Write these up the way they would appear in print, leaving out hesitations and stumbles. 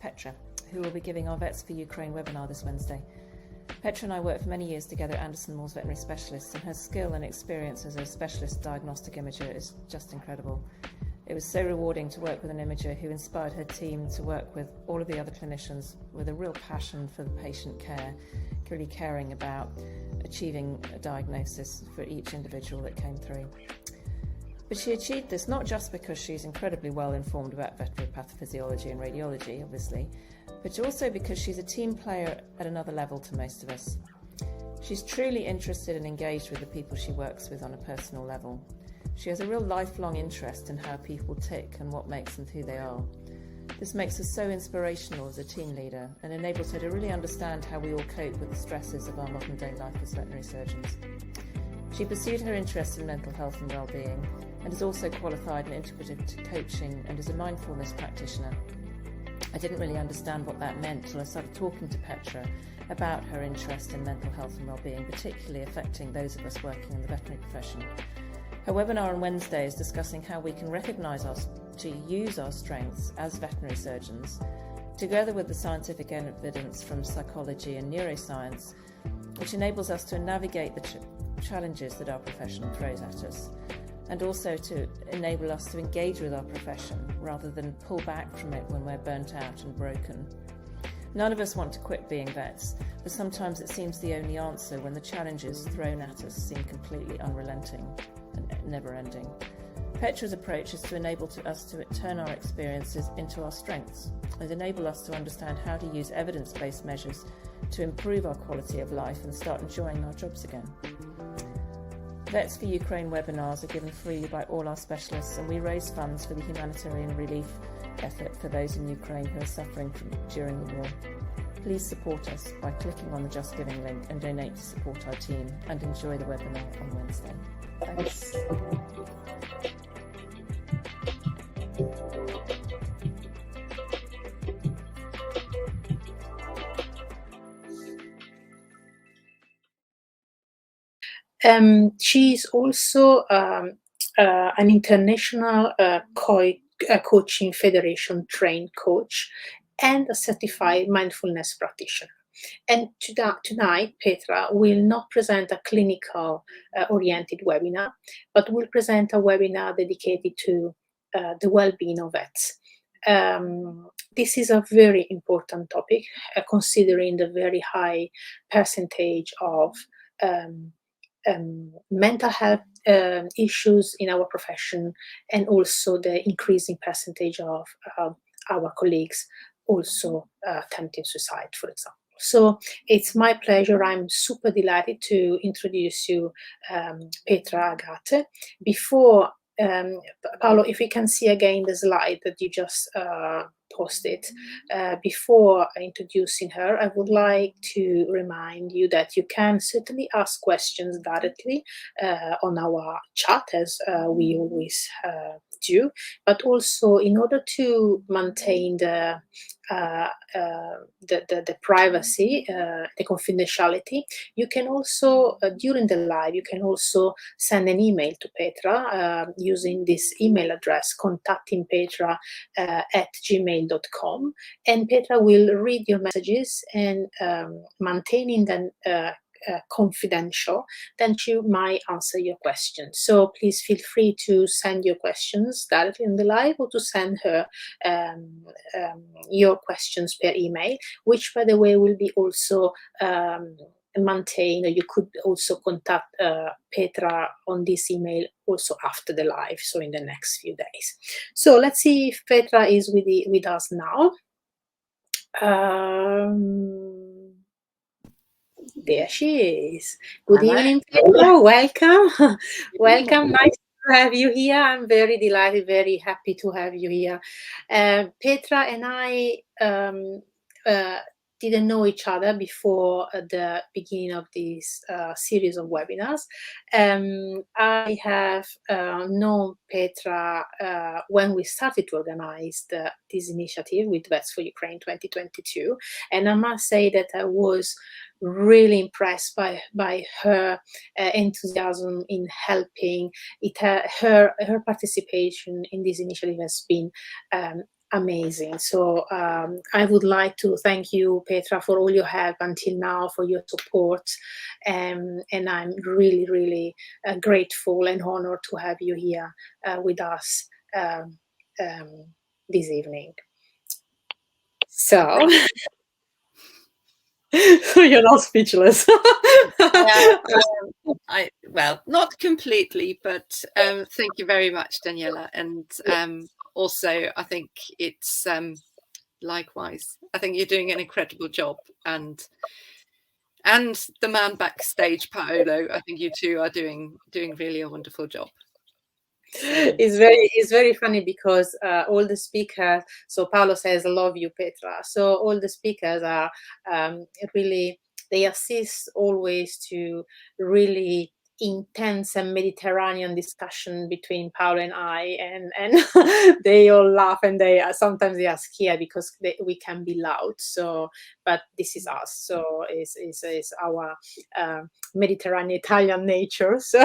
Petra, who will be giving our Vets for Ukraine webinar this Wednesday. Petra and I worked for many years together at Anderson Moore's veterinary specialists, and her skill and experience as a specialist diagnostic imager is just incredible. It was so rewarding to work with an imager who inspired her team to work with all of the other clinicians with a real passion for the patient care, really caring about achieving a diagnosis for each individual that came through. But she achieved this not just because she's incredibly well informed about veterinary pathophysiology and radiology, obviously, but also because she's a team player at another level to most of us. She's truly interested and engaged with the people she works with on a personal level. She has a real lifelong interest in how people tick and what makes them who they are. This makes her so inspirational as a team leader and enables her to really understand how we all cope with the stresses of our modern day life as veterinary surgeons. She pursued her interest in mental health and well-being and is also qualified in integrative coaching and is a mindfulness practitioner. I didn't really understand what that meant till I started talking to Petra about her interest in mental health and well-being, particularly affecting those of us working in the veterinary profession. Her webinar on Wednesday is discussing how we can recognise to use our strengths as veterinary surgeons, together with the scientific evidence from psychology and neuroscience, which enables us to navigate the challenges that our profession throws at us, and also to enable us to engage with our profession rather than pull back from it when we're burnt out and broken. None of us want to quit being vets, but sometimes it seems the only answer when the challenges thrown at us seem completely unrelenting and never-ending. Petra's approach is to enable us to turn our experiences into our strengths and enable us to understand how to use evidence-based measures to improve our quality of life and start enjoying our jobs again. Vets for Ukraine webinars are given freely by all our specialists, and we raise funds for the humanitarian relief effort for those in Ukraine who are suffering during the war. Please support us by clicking on the Just Giving link and donate to support our team, and enjoy the webinar on Wednesday. Thanks. She's also an international coaching federation trained coach and a certified mindfulness practitioner. And tonight, Petra will not present a clinical oriented webinar, but will present a webinar dedicated to the well-being of vets. This is a very important topic, considering the very high percentage of mental health issues in our profession, and also the increasing percentage of our colleagues also attempting suicide, for example. So it's my pleasure. I'm super delighted to introduce you Petra Agthe. Before, Paolo, if we can see again the slide that you just posted. Before introducing her, I would like to remind you that you can certainly ask questions directly on our chat, as we always do, but also in order to maintain the privacy, the confidentiality, you can also, during the live, you can also send an email to Petra using this email address, contactingpetra@gmail.com, and Petra will read your messages, and maintaining them confidential, then she might answer your questions. So please feel free to send your questions directly in the live, or to send her your questions per email, which, by the way, will be also maintained. You could also contact Petra on this email also after the live, so in the next few days. So let's see if Petra is with us now. There she is. Good evening, Petra. Welcome. Welcome. Nice to have you here. I'm very delighted, very happy to have you here. Petra and I didn't know each other before the beginning of this series of webinars. I have known Petra when we started to organize this initiative with Vets for Ukraine 2022, and I must say that I was really impressed by her enthusiasm in helping. Her participation in this initiative has been amazing. So I would like to thank you, Petra, for all your help until now, for your support. And I'm really, really grateful and honored to have you here with us this evening. So, you're not speechless. Well, not completely, but thank you very much, Daniela. And also, I think it's likewise. I think you're doing an incredible job, and the man backstage, Paolo. I think you two are doing really a wonderful job. So. It's very funny because all the speakers. So Paolo says, "I love you, Petra." So all the speakers are really. They assist always to really intense and Mediterranean discussion between Paolo and I, and they all laugh, and they sometimes they are scared because we can be loud. So, but this is us. So is our Mediterranean Italian nature. So,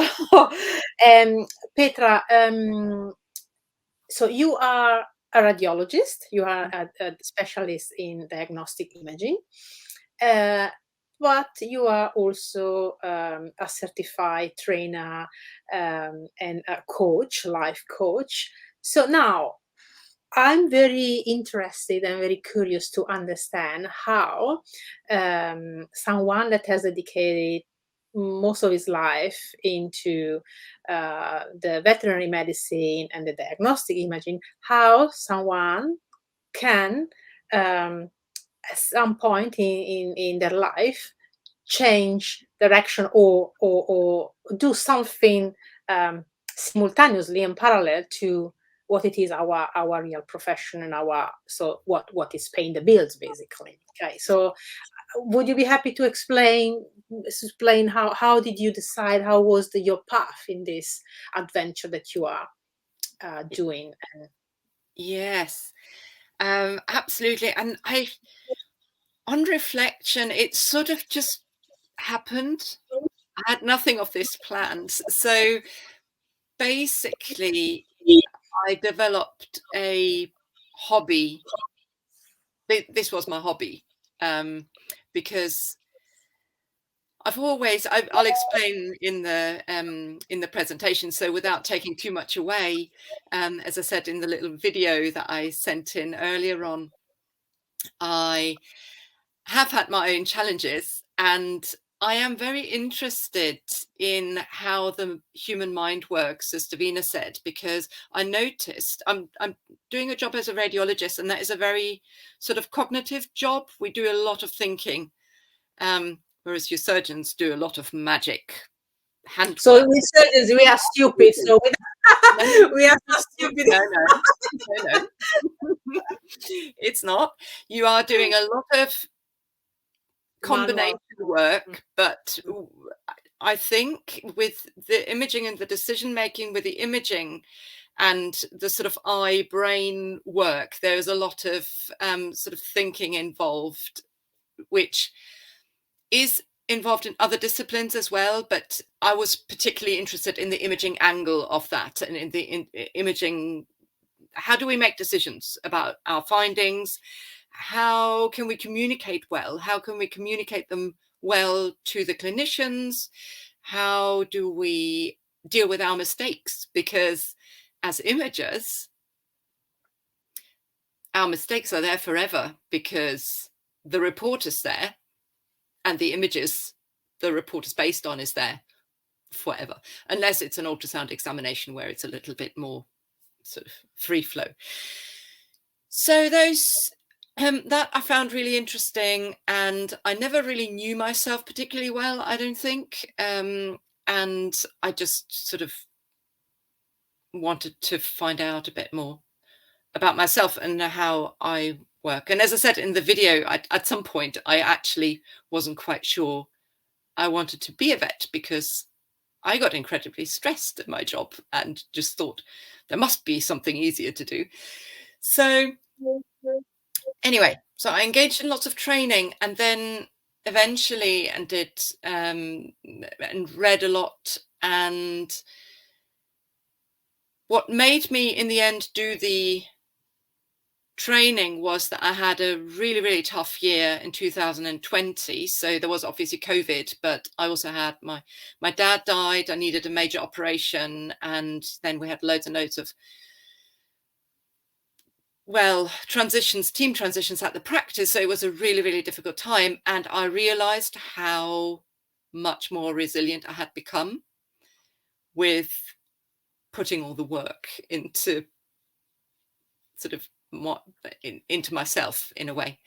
Petra, so you are a radiologist. You are a specialist in diagnostic imaging. But you are also a certified trainer and a coach, life coach. So now I'm very interested and very curious to understand how someone that has dedicated most of his life into the veterinary medicine and the diagnostic imaging, how someone can at some point in their life change direction or do something simultaneously and parallel to what it is our real profession and what is paying the bills, basically. Okay, so would you be happy to explain how did you decide, how was your path in this adventure that you are doing? Yes, absolutely. And on reflection, it sort of just happened. I had nothing of this planned. So basically, I developed a hobby. This was my hobby, because I'll explain in the presentation. So without taking too much away, as I said in the little video that I sent in earlier on, I have had my own challenges, and I am very interested in how the human mind works, as Davina said, because I noticed I'm doing a job as a radiologist, and that is a very sort of cognitive job. We do a lot of thinking, whereas your surgeons do a lot of magic handwork. So we surgeons, we are stupid. So we are so stupid. No. It's not. You are doing a lot of combination work, but I think with the imaging and the decision making with the imaging and the sort of eye brain work, there's a lot of sort of thinking involved, which is involved in other disciplines as well, but I was particularly interested in the imaging angle of that, and in the imaging, how do we make decisions about our findings? How can we communicate well? How can we communicate them well to the clinicians? How do we deal with our mistakes? Because as imagers, our mistakes are there forever, because the report is there, and the images the report is based on is there forever, unless it's an ultrasound examination where it's a little bit more sort of free flow. So those that I found really interesting, and I never really knew myself particularly well, I don't think, and I just sort of wanted to find out a bit more about myself and how I work. And as I said in the video, at some point I actually wasn't quite sure I wanted to be a vet, because I got incredibly stressed at my job and just thought there must be something easier to do. So anyway, so I engaged in lots of training, and then eventually and read a lot. And what made me in the end do the training was that I had a really, really tough year in 2020. So there was obviously COVID, but I also had my dad died. I needed a major operation. And then we had loads and loads of, well, team transitions at the practice. So it was a really, really difficult time. And I realized how much more resilient I had become with putting all the work into sort of into myself in a way.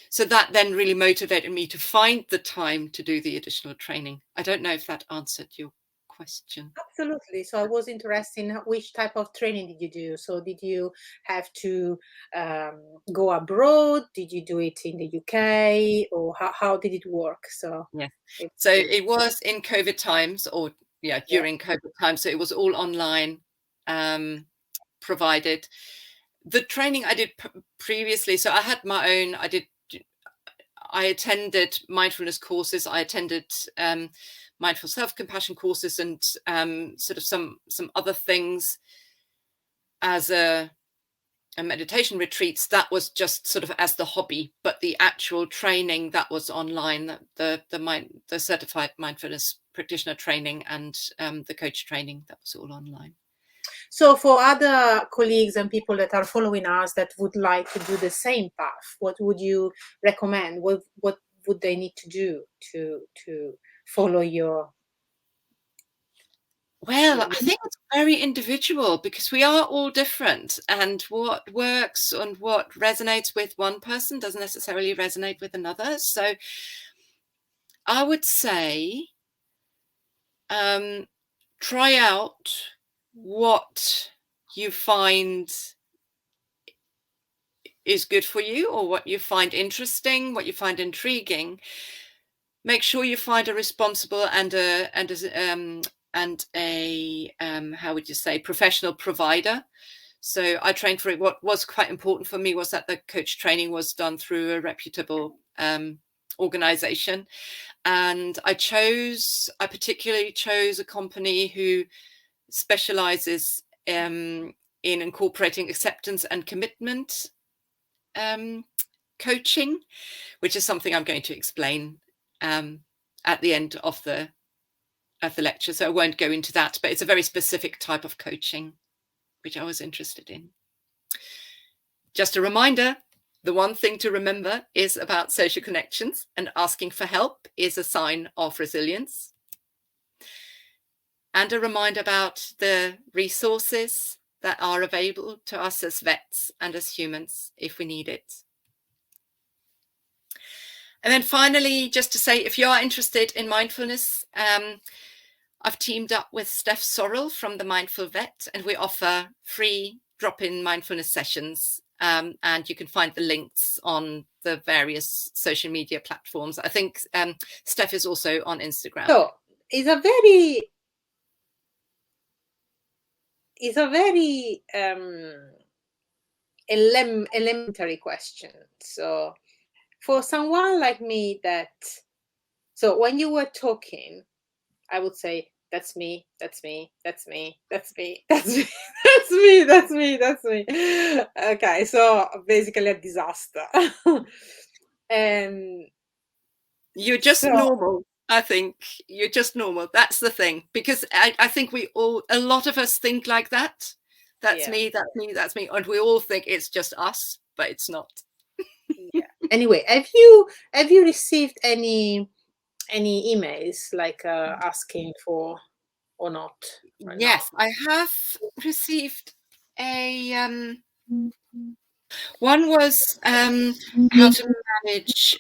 So that then really motivated me to find the time to do the additional training. I don't know if that answered your question. Absolutely. So I was interested in which type of training did you do? So did you have to go abroad? Did you do it in the UK, or how did it work? So yeah, so it was in COVID times, or during COVID times. So it was all online provided. The training I did previously, so I had my own, I attended mindfulness courses, I attended mindful self-compassion courses, and sort of some other things as a meditation retreats. That was just sort of as the hobby, but the actual training that was online, the certified mindfulness practitioner training and the coach training, that was all online. So for other colleagues and people that are following us that would like to do the same path, what would you recommend? What would they need to do to follow your? Well, I think it's very individual, because we are all different, and what works and what resonates with one person doesn't necessarily resonate with another. So I would say try out what you find is good for you, or what you find interesting, what you find intriguing. Make sure you find a responsible and a how would you say, professional provider. So I trained for it. What was quite important for me was that the coach training was done through a reputable organization. And I particularly chose a company who specializes in incorporating acceptance and commitment coaching, which is something I'm going to explain at the end of the lecture. So I won't go into that, but it's a very specific type of coaching, which I was interested in. Just a reminder, the one thing to remember is about social connections, and asking for help is a sign of resilience. And a reminder about the resources that are available to us as vets and as humans if we need it. And then finally, just to say, if you are interested in mindfulness, I've teamed up with Steph Sorrell from the Mindful Vet, and we offer free drop-in mindfulness sessions. And you can find the links on the various social media platforms. I think Steph is also on Instagram. So it's a very elementary question. So for someone like me so when you were talking, I would say, that's me, that's me, that's me, that's me, that's me, that's me, that's me, that's me. Okay, so basically a disaster. You're just normal. I think you're just normal. That's the thing, because I think a lot of us think like that. That's me, that's me, that's me. And we all think it's just us, but it's not. Yeah. Anyway, have you received any emails like asking for or not? Yes, I have received a one was how to manage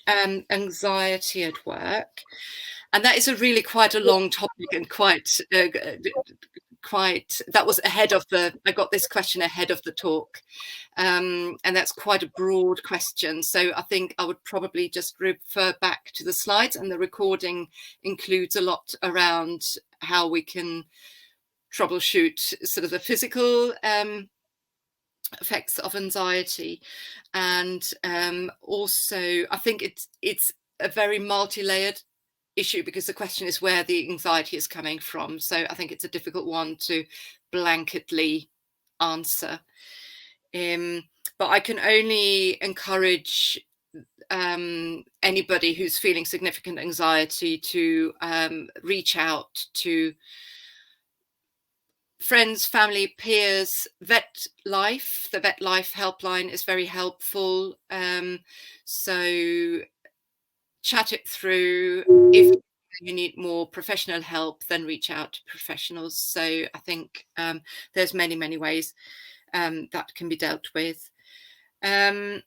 anxiety at work, and that is quite a long topic, and quite that was ahead of I got this question ahead of the talk, and that's quite a broad question. So I think I would probably just refer back to the slides, and the recording includes a lot around how we can troubleshoot sort of the physical effects of anxiety, and also I think it's a very multi-layered issue, because the question is where the anxiety is coming from. So I think it's a difficult one to blanketly answer. But I can only encourage anybody who's feeling significant anxiety to reach out to friends, family, peers. Vet Life, the Vet Life helpline is very helpful. So chat it through. If you need more professional help, then reach out to professionals. So I think there's many ways that can be dealt with. Then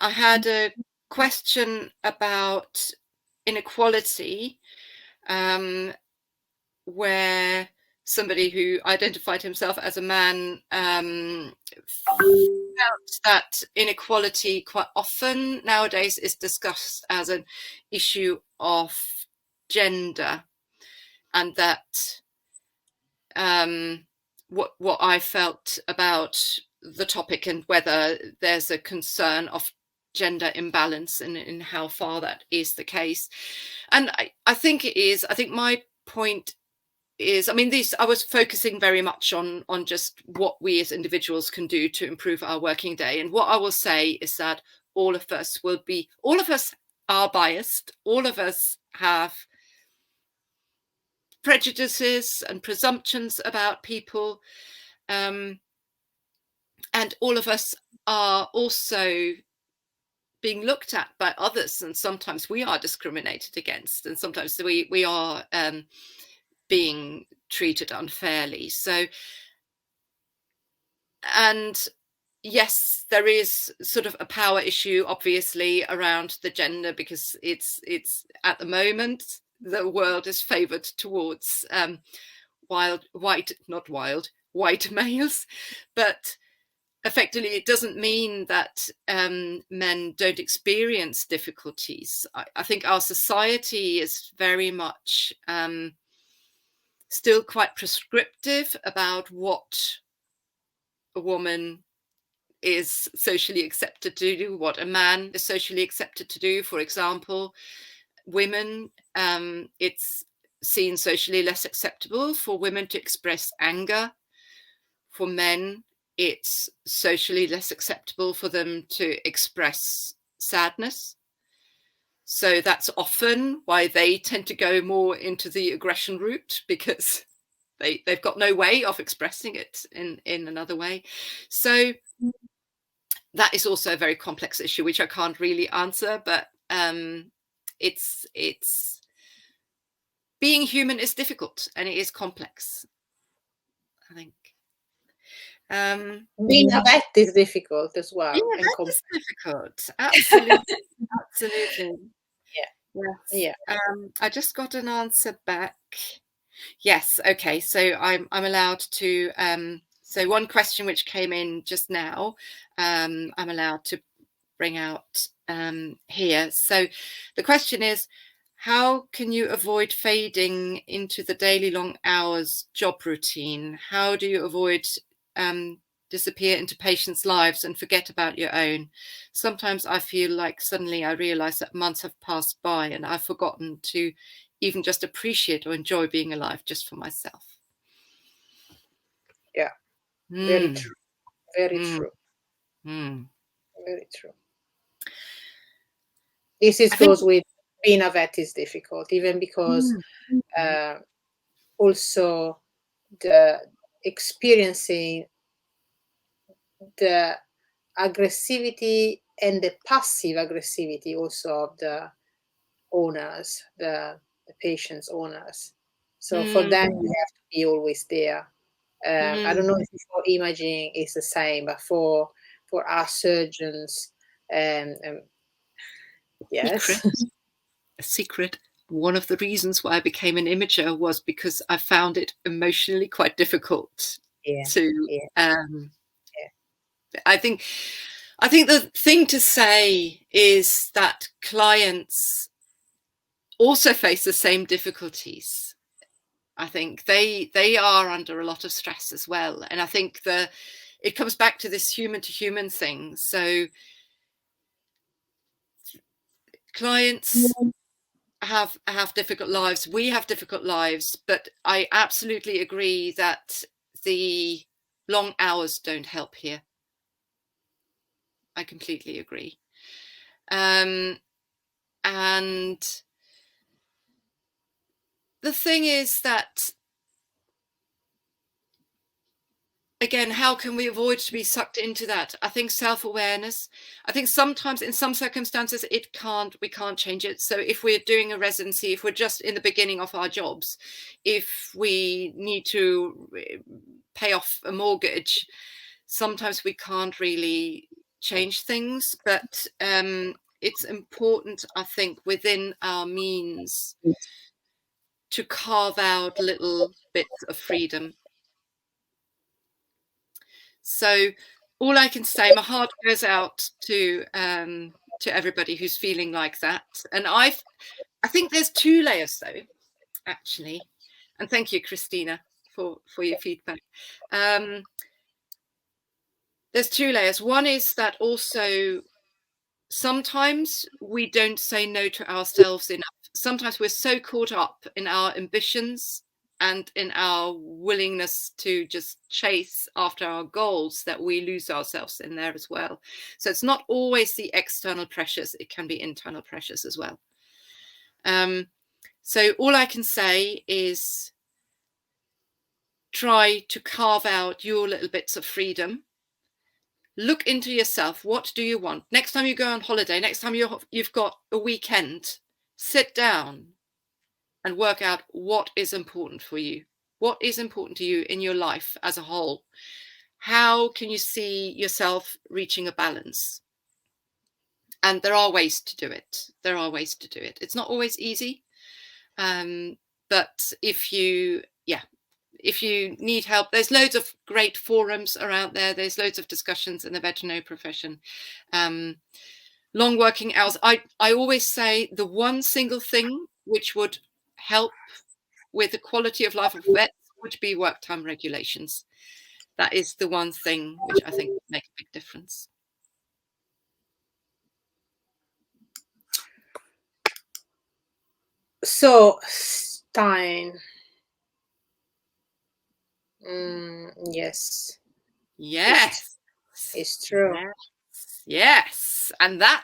I had a question about inequality, where somebody who identified himself as a man felt that inequality quite often nowadays is discussed as an issue of gender, and that what I felt about the topic and whether there's a concern of gender imbalance and in how far that is the case. And I think it is. I think my point is, I mean, I was focusing very much on just what we as individuals can do to improve our working day. And what I will say is that all of us are biased. All of us have prejudices and presumptions about people. And all of us are also being looked at by others. And sometimes we are discriminated against. And sometimes we are being treated unfairly. So, and yes, there is sort of a power issue, obviously, around the gender, because it's at the moment the world is favored towards white males, but effectively it doesn't mean that men don't experience difficulties. I think our society is very much still quite prescriptive about what a woman is socially accepted to do, what a man is socially accepted to do. For example, women, it's seen socially less acceptable for women to express anger. For men, it's socially less acceptable for them to express sadness. So that's often why they tend to go more into the aggression route, because they've got no way of expressing it in another way. So that is also a very complex issue, which I can't really answer, but it's being human is difficult and it is complex, I think. Being a vet is difficult as well. Yeah, that is difficult. Absolutely. Absolutely. Yeah. I just got an answer back. Yes. Okay. So I'm allowed to. So one question which came in just now, I'm allowed to bring out here. So the question is, how can you avoid fading into the daily long hours job routine? How do you avoid disappear into patients' lives and forget about your own? Sometimes I feel like suddenly I realize that months have passed by and I've forgotten to even just appreciate or enjoy being alive just for myself. Yeah. Very true. Very true. Very true. This goes with being a vet is difficult, even because also the experiencing the aggressivity and the passive aggressivity also of the owners, the patient's owners. So for them, you have to be always there. I don't know if for imaging is the same, but for our surgeons, yes. A secret. One of the reasons why I became an imager was because I found it emotionally quite difficult to. I think the thing to say is that clients also face the same difficulties. I think they are under a lot of stress as well, and I think it comes back to this human to human thing. So clients have difficult lives, we have difficult lives, but I absolutely agree that the Long hours don't help here. I completely agree. And the thing is that, again, how can we avoid to be sucked into that? I think self-awareness. I think sometimes in some circumstances we can't change it. So if we're doing a residency, if we're just in the beginning of our jobs, if we need to pay off a mortgage, sometimes we can't really change things, but it's important, I think, within our means to carve out little bits of freedom. So all I can say, my heart goes out to everybody who's feeling like that. And I think there's 2 layers though, actually. And thank you, Christina, for your feedback. There's 2 layers. One is that also sometimes we don't say no to ourselves enough. Sometimes we're so caught up in our ambitions and in our willingness to just chase after our goals that we lose ourselves in there as well. So it's not always the external pressures, it can be internal pressures as well. So all I can say is try to carve out your little bits of freedom. Look into yourself. What do you want? Next time you go on holiday, next time you've got a weekend, sit down and work out what is important for you. What is important to you in your life as a whole? How can you see yourself reaching a balance? And there are ways to do it. There are ways to do it. It's not always easy. But if you need help, there's loads of great forums around there. There's loads of discussions in the veterinary profession. Long working hours. I always say the one single thing which would help with the quality of life of vets would be work time regulations. That is the one thing which I think would make a big difference. So, Stein. Yes. Yes. It's true. Yes. And that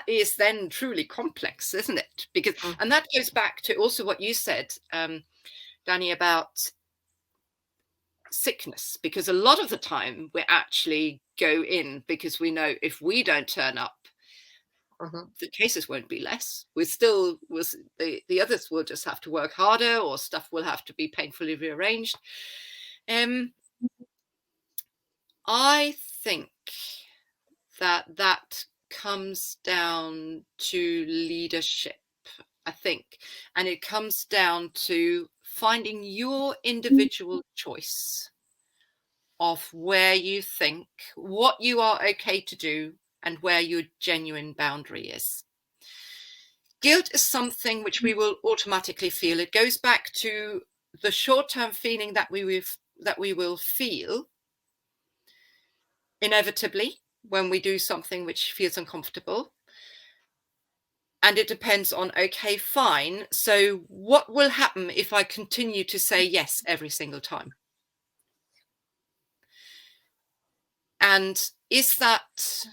is then truly complex, isn't it? Because and that goes back to also what you said, Danny, about sickness, because a lot of the time we actually go in because we know if we don't turn up, the cases won't be less. The others will just have to work harder, or stuff will have to be painfully rearranged. I think that comes down to leadership, I think, and it comes down to finding your individual choice of where you think, what you are okay to do, and where your genuine boundary is. Guilt is something which we will automatically feel. It goes back to the short-term feeling that we will feel inevitably when we do something which feels uncomfortable. And it depends on, okay, fine. So what will happen if I continue to say yes every single time? And is that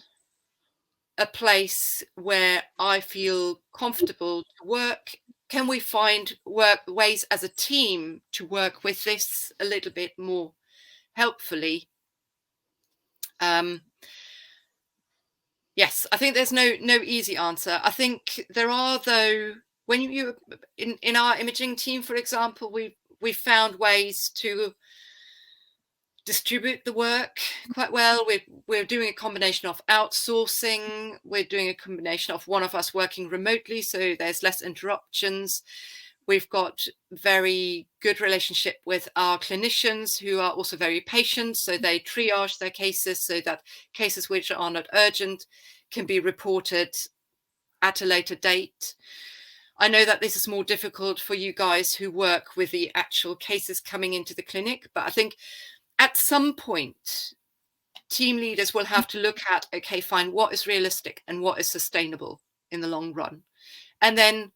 a place where I feel comfortable to work? Can we find ways as a team to work with this a little bit more helpfully? Yes, I think there's no easy answer. I think there are, though, when you in our imaging team, for example, we found ways to distribute the work quite well. We're doing a combination of outsourcing. We're doing a combination of one of us working remotely, so there's less interruptions. We've got very good relationship with our clinicians who are also very patient, so they triage their cases so that cases which are not urgent can be reported at a later date. I know that this is more difficult for you guys who work with the actual cases coming into the clinic, but I think at some point, team leaders will have to look at, okay, fine, what is realistic and what is sustainable in the long run? And then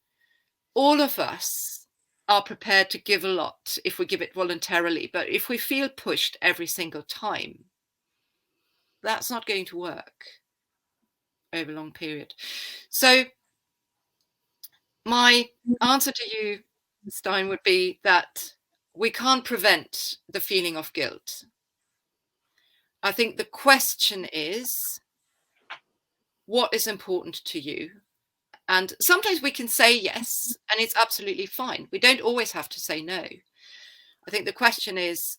all of us are prepared to give a lot if we give it voluntarily. But if we feel pushed every single time, that's not going to work over a long period. So my answer to you, Stein, would be that we can't prevent the feeling of guilt. I think the question is, what is important to you? And sometimes we can say yes, and it's absolutely fine. We don't always have to say no. I think the question is,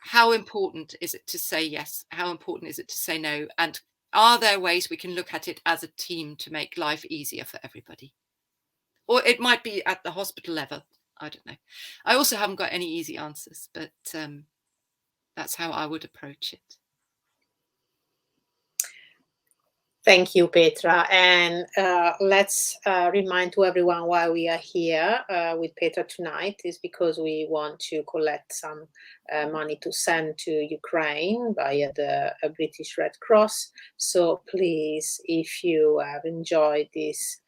how important is it to say yes? How important is it to say no? And are there ways we can look at it as a team to make life easier for everybody? Or it might be at the hospital level. I don't know. I also haven't got any easy answers, but that's how I would approach it. Thank you, Petra. And let's remind to everyone why we are here with Petra tonight is because we want to collect some money to send to Ukraine via the British Red Cross. So please, if you have enjoyed this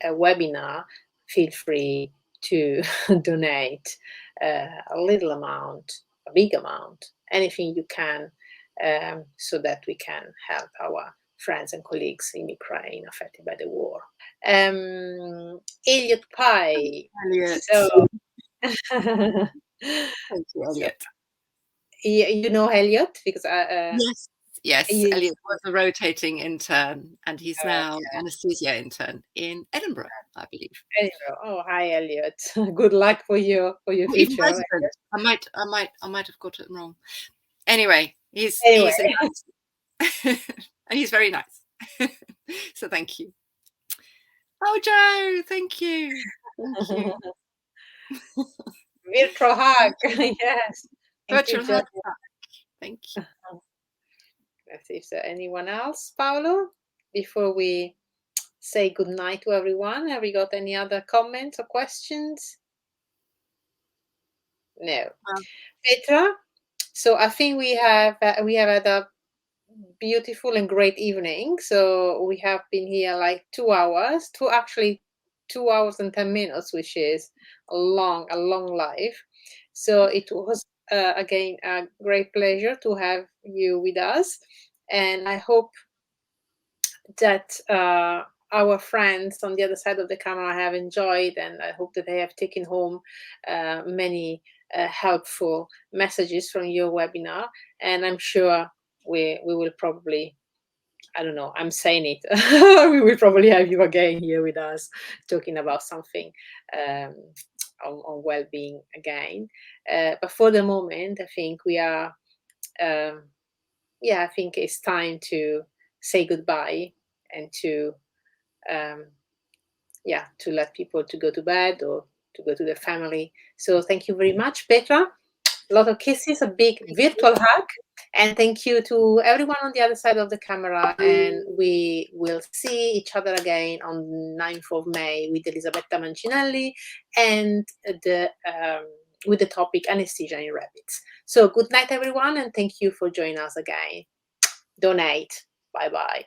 webinar, feel free to donate a little amount, a big amount, anything you can, so that we can help our friends and colleagues in Ukraine affected by the war. Elliot Pye. Elliot. So, thank you, Elliot. You know Elliot because yes, Elliot was a rotating intern, and he's now anesthesia intern in Edinburgh, I believe. Edinburgh. Oh, hi, Elliot. Good luck for your future. I might have got it wrong. Anyway, he's and he's very nice. So thank you. Oh, Joe, thank you. Thank you. Virtual hug. Yes. Virtual hug. Thank you. Let's see if there's anyone else, Paolo, before we say good night to everyone. Have we got any other comments or questions? No. Petra, so I think we have had a beautiful and great evening. So we have been here like 2 hours, 2 hours and 10 minutes, which is a long life. So it was again a great pleasure to have you with us, and I hope that our friends on the other side of the camera have enjoyed, and I hope that they have taken home many helpful messages from your webinar. And I'm sure we will probably, I don't know, I'm saying it, we will probably have you again here with us talking about something on well-being again. But for the moment, I think we are, I think it's time to say goodbye and to let people to go to bed or to go to their family. So thank you very much, Petra. A lot of kisses, a big virtual hug, and thank you to everyone on the other side of the camera. And we will see each other again on 9th of May with Elisabetta Mancinelli and with the topic anesthesia in rabbits. So good night, everyone, and thank you for joining us again. Donate. Bye-bye.